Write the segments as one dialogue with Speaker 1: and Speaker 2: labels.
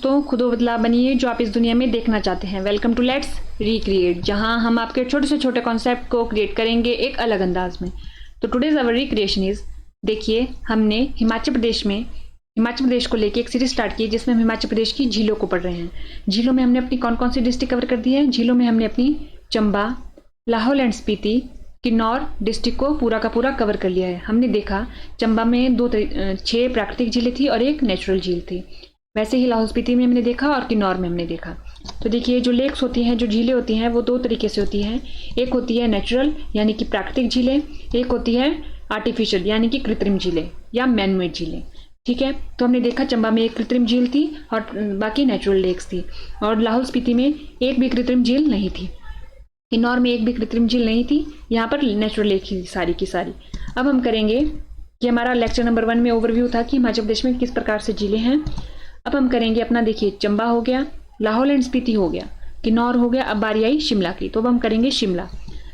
Speaker 1: दोस्तों, खुद वो बदलाव बनिए जो आप इस दुनिया में देखना चाहते हैं। वेलकम टू लेट्स रिक्रिएट, जहां हम आपके छोटे से छोटे कॉन्सेप्ट को क्रिएट करेंगे एक अलग अंदाज में। तो टुडेज अवर रिक्रिएशन इज, देखिए हमने हिमाचल प्रदेश को लेके एक सीरीज स्टार्ट की जिसमें हम हिमाचल प्रदेश की झीलों को पढ़ रहे हैं। झीलों में हमने अपनी कौन कौन सी डिस्ट्रिक्ट कवर कर दी है। झीलों में हमने अपनी चंबा, लाहौल एंड स्पीति, किन्नौर डिस्ट्रिक्ट को पूरा का पूरा कवर कर लिया है। हमने देखा चंबा में 6 प्राकृतिक झीलें थी और एक नेचुरल झील थी। वैसे ही लाहौल स्पीति में हमने देखा और किन्नौर में हमने देखा। तो देखिए जो लेक्स होती हैं, जो झीलें होती हैं, वो 2 तरीके से होती हैं। एक होती है नेचुरल यानी कि प्राकृतिक झीलें, एक होती है आर्टिफिशियल यानी कि कृत्रिम झीलें या मैनमेड झीलें। ठीक है, तो हमने देखा चंबा में एक कृत्रिम झील थी और बाकी नेचुरल लेक्स थी, और लाहौल स्पीति में एक भी कृत्रिम झील नहीं थी। किन्नौर में एक भी कृत्रिम झील नहीं थी। यहाँ पर नेचुरल लेक ही सारी की सारी। अब हम करेंगे कि हमारा लेक्चर नंबर 1 में ओवरव्यू था कि हिमाचल प्रदेश में किस प्रकार से झीलें हैं। अब हम करेंगे अपना, देखिए चंबा हो गया, लाहौल एंड स्पीति हो गया, किन्नौर हो गया, अब बारी आई शिमला की। तो अब हम करेंगे शिमला।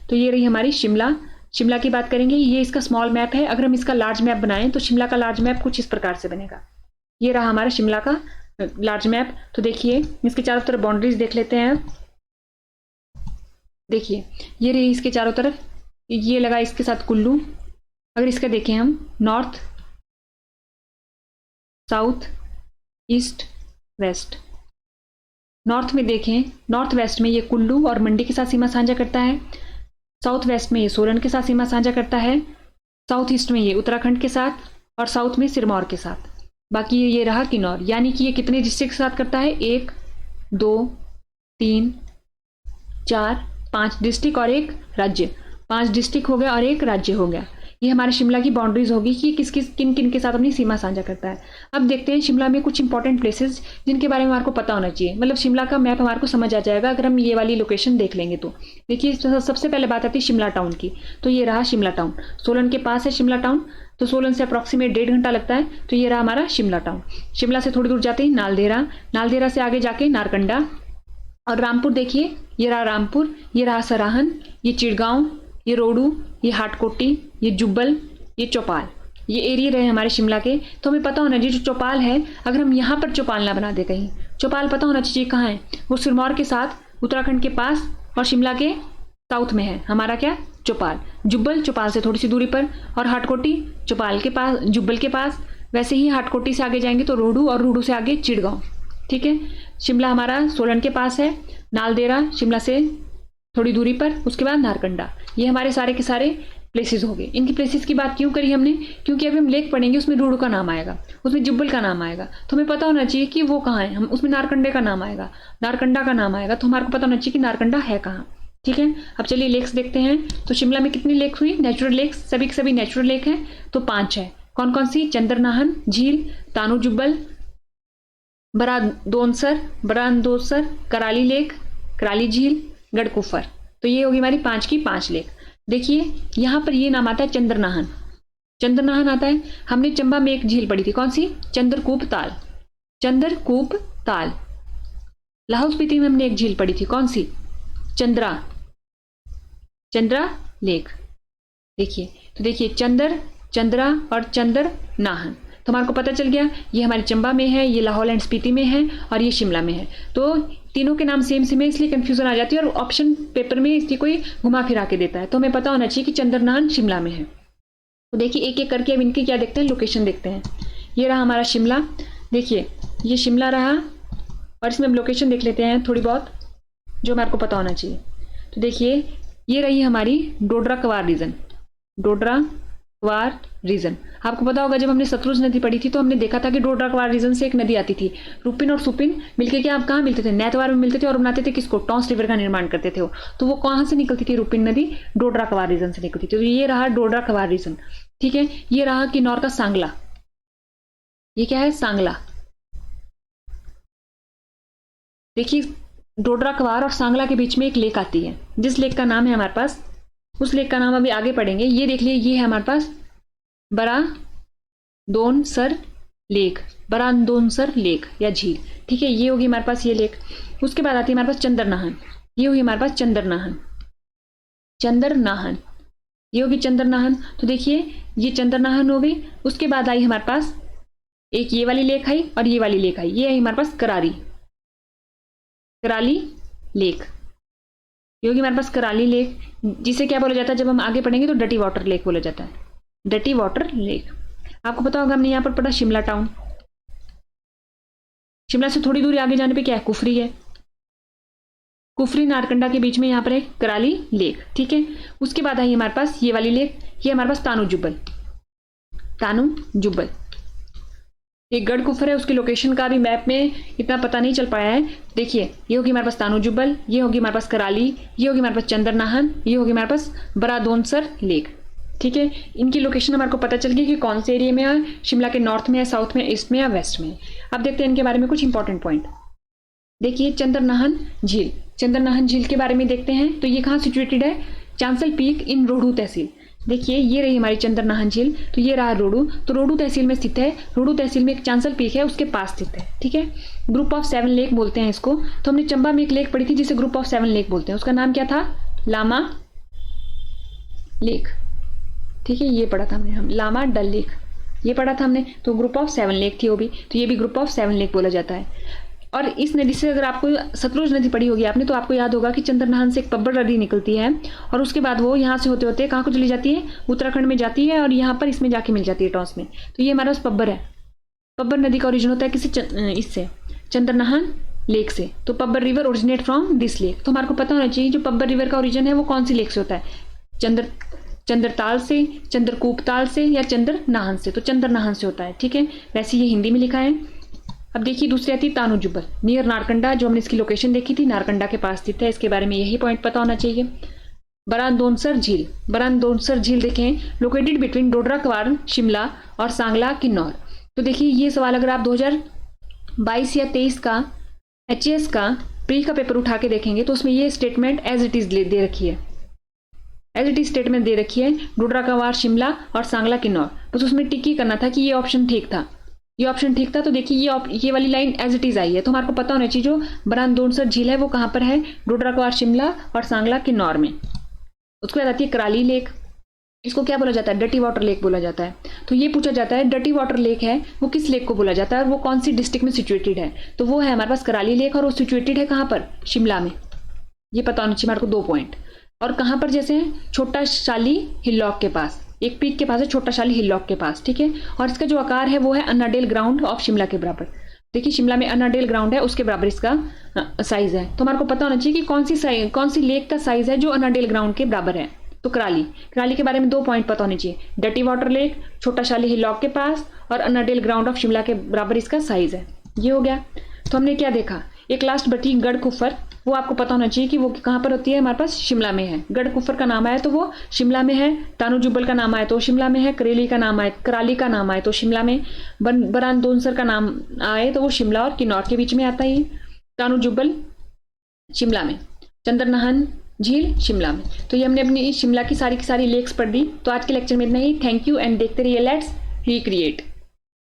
Speaker 1: तो ये रही हमारी शिमला। शिमला की बात करेंगे। ये इसका स्मॉल मैप है। अगर हम इसका लार्ज मैप बनाएं तो शिमला का लार्ज मैप कुछ इस प्रकार से बनेगा। ये रहा हमारा शिमला का लार्ज मैप। तो देखिए इसके चारों तरफ बाउंड्रीज देख लेते हैं। देखिए ये रही इसके चारों तरफ, ये लगा इसके साथ कुल्लू। अगर इसका देखें हम, north, south, east, west. North में देखें, नॉर्थ वेस्ट में ये कुल्लू और मंडी के साथ सीमा साझा करता है। साउथ वेस्ट में ये सोलन के साथ सीमा साझा करता है। साउथ ईस्ट में ये उत्तराखंड के साथ, और साउथ में सिरमौर के साथ। बाकी ये रहा किन्नौर, यानी कि ये कितने डिस्ट्रिक्ट के साथ करता है, 1 2 3 4 5 डिस्ट्रिक्ट और एक राज्य। 5 डिस्ट्रिक्ट हो गया और एक राज्य हो गया। ये हमारे शिमला की बाउंड्रीज होगी कि किन किन के साथ अपनी सीमा साझा करता है। अब देखते हैं शिमला में कुछ इंपॉर्टेंट प्लेसेस जिनके बारे में हमारे को पता होना चाहिए। मतलब शिमला का मैप हमारे को समझ आ जाएगा अगर हम ये वाली लोकेशन देख लेंगे। तो देखिए सबसे पहले बात आती है शिमला टाउन की। तो ये रहा शिमला टाउन, सोलन के पास है शिमला टाउन। तो सोलन से अप्रॉक्सीमेट 1.5 घंटा लगता है। तो ये रहा हमारा शिमला टाउन। शिमला से थोड़ी दूर जाते ही नालदेहरा, नालदेहरा से आगे जाके नारकंडा और रामपुर। देखिए ये रहा रामपुर, ये रहा सराहन, ये चिड़गांव, ये रोडू, ये हाटकोटी, ये जुब्बल, ये चौपाल। ये एरिया रहे हमारे शिमला के। तो हमें पता होना चाहिए जो चौपाल है, अगर हम यहाँ पर चौपाल ना बना दे कहीं, चौपाल पता होना चाहिए कहाँ है। वो सिरमौर के साथ उत्तराखंड के पास और शिमला के साउथ में है हमारा क्या, चौपाल। जुब्बल चौपाल से थोड़ी सी दूरी पर, और हाटकोटी चौपाल के पास, जुब्बल के पास। वैसे ही हाटकोटी से आगे जाएंगे तो रोडू, और रोडू से आगे चिड़गांव। ठीक है, शिमला हमारा सोलन के पास है, नालदेहरा शिमला से थोड़ी दूरी पर, उसके बाद नारकंडा। ये हमारे सारे के सारे प्लेसेस हो गए। इनकी प्लेसेस की बात क्यों करी हमने, क्योंकि अभी हम लेक पढ़ेंगे, उसमें रोडू का नाम आएगा, उसमें जुब्बल का नाम आएगा। तो हमें पता होना चाहिए कि वो कहाँ है। हम उसमें नारकंडे का नाम आएगा, नारकंडा का नाम आएगा, तो हमारे को पता होना चाहिए कि नारकंडा है कहाँ। ठीक है, अब चलिए लेक्स देखते हैं। तो शिमला में कितनी लेक्स हुई, नेचुरल लेक्स, सभी के सभी नेचुरल लेक हैं। तो 5 है। कौन कौन सी, चंद्रनाहन झील, तानू जुब्बल, बरादोसर, कराली लेक, कराली झील, गढ़कुफर। तो ये होगी हमारी 5 की 5 लेक। देखिए यहाँ पर ये नाम आता है चंद्रनाहन, चंद्रनाहन आता है। हमने चंबा में एक झील पढ़ी थी, कौन सी, चंद्रकूप ताल। लाहौल स्पीति में हमने एक झील पढ़ी थी, कौन सी, चंद्रा लेक। देखिए तो देखिए चंद्रा और चंद्रनाहन। तो हमारे को पता चल गया ये हमारी चंबा में है, ये लाहौल एंड स्पीति में है, और ये शिमला में है। तो तीनों के नाम सेम है, इसलिए कंफ्यूजन आ जाती है, और ऑप्शन पेपर में इसकी कोई घुमा फिरा के देता है। तो हमें पता होना चाहिए कि चंद्रनाहन शिमला में है। तो देखिए एक एक करके अब इनकी क्या देखते हैं, लोकेशन देखते हैं। ये रहा हमारा शिमला। देखिए ये शिमला रहा, और इसमें हम लोकेशन देख लेते हैं थोड़ी बहुत जो हमारे को पता होना चाहिए। तो देखिए ये रही हमारी डोडरा क्वार रीजन। आपको पता होगा जब हमने सतलुज नदी पढ़ी थी तो हमने देखा था कि डोडरा क्वार रीजन से एक नदी आती थी। रुपिन और सुपिन मिलके क्या, आप कहाँ मिलते थे, नैतवार में मिलते थे, और बनाते थे किसको, टॉन्स रिवर का निर्माण करते थे। तो वो कहाँ से निकलती थी, रुपिन नदी डोडरा क्वार रीजन से निकलती थी। तो ये रहा डोडरा क्वार रीजन। ठीक है, ये रहा किन्नौर का सांगला। ये क्या है, सांगला। देखिए डोडरा क्वार और सांगला के बीच में एक लेक आती है, जिस लेक का नाम है हमारे पास, उस लेक का नाम अभी आगे पढ़ेंगे। ये देख लिए, ये है हमारे पास बरादोनसर लेक या झील। ठीक है, ये होगी हमारे पास ये लेक। उसके बाद आती है हमारे पास चंद्रनाहन। ये होगी हमारे पास चंद्रनाहन, ये होगी चंद्रनाहन। तो देखिए ये चंद्रनाहन हो गई। उसके बाद आई हमारे पास एक ये वाली लेक आई और ये वाली लेक आई, ये है हमारे पास करारी लेक। ये होगी हमारे पास कराली लेक, जिसे क्या बोला जाता है जब हम आगे पढ़ेंगे तो डटी वाटर लेक बोला जाता है, डटी वाटर लेक। आपको पता होगा हमने यहाँ पर पढ़ा शिमला टाउन। शिमला से थोड़ी दूरी आगे जाने पे क्या है, कुफरी है। कुफरी नारकंडा के बीच में यहाँ पर है कराली लेक, ठीक है। उसके बाद आई हमारे पास ये वाली लेक, ये हमारे पास तानू जुब्बल। एक गढ़ कुफर है, उसकी लोकेशन का भी मैप में इतना पता नहीं चल पाया है। देखिए ये होगी हमारे पास तानू जुब्बल, ये होगी हमारे पास कराली, ये होगी हमारे पास चंद्रनाहन, ये होगी हमारे पास बरादोनसर लेक, ठीक है। इनकी लोकेशन हमारे को पता चल गई कि कौन से एरिया में है, शिमला के नॉर्थ में है, साउथ में, ईस्ट में या वेस्ट में। अब देखते हैं इनके बारे में कुछ इंपॉर्टेंट पॉइंट। देखिए चंद्रनाहन झील के बारे में देखते हैं। तो ये कहाँ सिचुएटेड है, चांसल पीक इन रोहडू तहसील। देखिए ये रही हमारी चंद्रनाहन झील, तो ये रहा रोहडू, तो रोहडू तहसील में स्थित है। रोहडू तहसील में एक चांसल पीक है, उसके पास स्थित है, ठीक है। ग्रुप ऑफ 7 लेक बोलते हैं इसको। तो हमने चंबा में एक लेक पढ़ी थी जिसे ग्रुप ऑफ 7 लेक बोलते हैं, उसका नाम क्या था, लामा लेक, ठीक है। ये पढ़ा था हमने, हम लामा डल लेक ये पढ़ा था हमने। तो ग्रुप ऑफ 7 लेक थी वो भी, तो ये भी ग्रुप ऑफ 7 लेक बोला जाता है। और इस नदी से अगर आपको सतलुज नदी पढ़ी होगी आपने, तो आपको याद होगा कि चंद्रनाहन से एक पब्बर नदी निकलती है और उसके बाद वो यहाँ से होते होते कहाँ को चली जाती है, उत्तराखंड में जाती है और यहाँ पर इसमें जाके मिल जाती है टॉस में। तो ये हमारा पब्बर है। पब्बर नदी का ओरिजिन होता है किसी इससे, चंद्रनाहन लेक से। तो Pabbar river originate from this lake. तो हमारे को पता होना चाहिए जो पब्बर रिवर का ओरिजिन है वो कौन सी लेक से होता है, चंद्रताल से, चंद्रकूपताल से या चंद्रनाहन से। तो चंद्रनाहन से होता है, ठीक है। वैसे ये हिंदी में लिखा है। अब देखिए दूसरी आती है तानू जुब्बल नियर नारकंडा, जो हमने इसकी लोकेशन देखी थी, नारकंडा के पास स्थित है। इसके बारे में यही पॉइंट पता होना चाहिए। बरादोनसर झील देखें, लोकेटेड बिटवीन डोडरा कवार शिमला और सांगला किन्नौर। तो देखिए ये सवाल अगर आप 2022 या 23 का HAS का प्री का पेपर उठा के देखेंगे तो उसमें ये स्टेटमेंट एज इट इज दे रखी है, एज इट इज स्टेटमेंट दे रखी है, डोडरा कवार शिमला और सांगला किन्नौर। बस उसमें टिक ही करना था कि ये ऑप्शन ठीक था, ये ऑप्शन ठीक था। तो देखिए ये वाली लाइन एज इट इज आई है। तो हमारे को पता होना चाहिए जो बरादोनसर झील है वो कहाँ पर है, डोडरा कवार शिमला और सांगला किन्नौर में। उसके बाद आती है कराली लेक, इसको क्या बोला जाता है, डटी वाटर लेक बोला जाता है। तो ये पूछा जाता है डटी वाटर लेक है वो किस लेक को बोला जाता है और वो कौन सी डिस्ट्रिक्ट में सिचुएटेड है। तो वो है हमारे पास कराली लेक और वो सिचुएटेड है कहाँ पर, शिमला में। ये पता होना चाहिए हमारे को 2 पॉइंट। और कहाँ पर जैसे छोटा शाली हिलॉक के पास, एक पीक के पास है छोटा शाली हिलॉक के पास, ठीक है। और इसका जो आकार है वो है अन्नाडेल ग्राउंड ऑफ शिमला के बराबर। देखिए शिमला में अन्नाडेल ग्राउंड है उसके बराबर इसका साइज है। तो हमारे को पता होना चाहिए कि कौन सी लेक का साइज है जो अन्नाडेल ग्राउंड के बराबर है। तो कराली के बारे में 2 पॉइंट पता होने चाहिए, डटी वाटर लेक छोटा शाली हिलॉक के पास और अन्नाडेल ग्राउंड ऑफ शिमला के बराबर इसका साइज है। ये हो गया। तो हमने क्या देखा, एक लास्ट बटी गढ़ कुफर, वो आपको पता होना चाहिए कि वो कहाँ पर होती है, हमारे पास शिमला में है। गढ़ कुफर का नाम आया तो वो शिमला में है, तानू जुब्बल का नाम आया तो शिमला में है, कराली का नाम आए तो शिमला में, बरादोनसर का नाम आए तो वो शिमला और किन्नौर के बीच में आता है। तानू जुब्बल शिमला में, चंद्रनाहन झील शिमला में। तो ये हमने अपनी शिमला की सारी लेक्स पढ़ दी। तो आज के लेक्चर में इतना ही। थैंक यू एंड देखते रहिए लेट्स रिक्रिएट।